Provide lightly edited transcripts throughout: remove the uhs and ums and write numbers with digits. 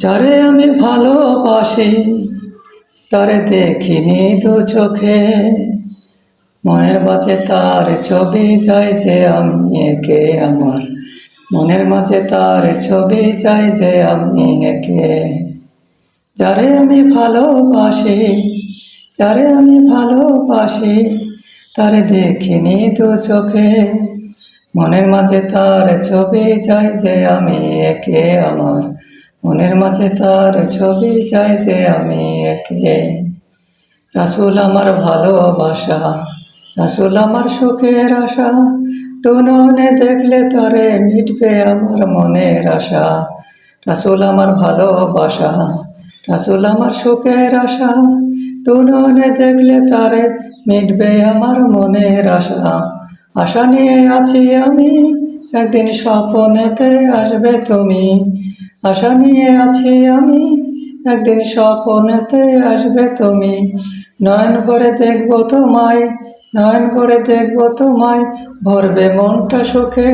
যারে আমি ভালোবাসি তারে দেখিনি দু চোখে, মনের মাঝে তার ছবি চাই যে আমি একে আমার, মনের মাঝে তার ছবি চাই যে আমি একে। যারে আমি ভালোবাসি, যারে আমি ভালোবাসি তারে দেখিনি দু চোখে, মনের মাঝে তার ছবি চাই যে আমি একে আমার, মনের মাঝে তার ছবি চাই যে আমি একে। রাসূল আমার ভালোবাসা, রাসূল আমার সুখের আশা, দু নয়নে দেখলে তারে মিটবে আমার মনের আশা। রাসূল আমার ভালোবাসা, রাসূল আমার সুখের আশা, দু নয়নে দেখলে তারে মিটবে আমার মনের আশা। আশা নিয়ে আছি আমি, একদিন স্বপ্নেতে আসবে তুমি। আশা নিয়ে আছি আমি, একদিন স্বপ্নেতে আসবে তুমি। নয়ন ভরে দেখবো তোমায়, নয়ন ভরে দেখবো তোমায়, ভরবে মনটা সুখে।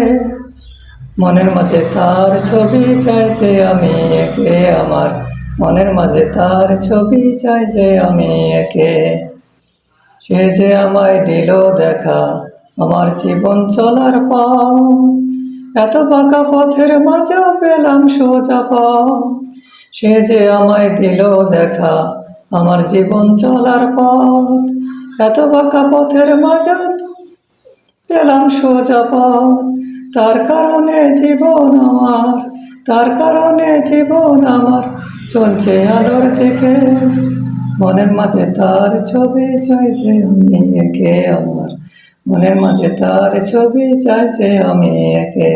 মনের মাঝে তার ছবি চাই যে আমি একে আমার, মনের মাঝে তার ছবি চাই যে আমি একে। সে যে আমায় দিল দেখা, আমার জীবন চলার পথ, এত বাঁকা পথের মাঝেও পেলাম সোজা পথ। সে যে আমায় দিল দেখা, আমার জীবন চলার পথ, এত বাঁকা পথের মাঝে পেলাম সোজা পথ। তার কারণে জীবন আমার, তার কারণে জীবন আমার চলছে আলোর দিকে। মনের মাঝে তার ছবি চাই যে আমি একে আমার, মনের মাঝে তার ছবি চাই যে আমি একে।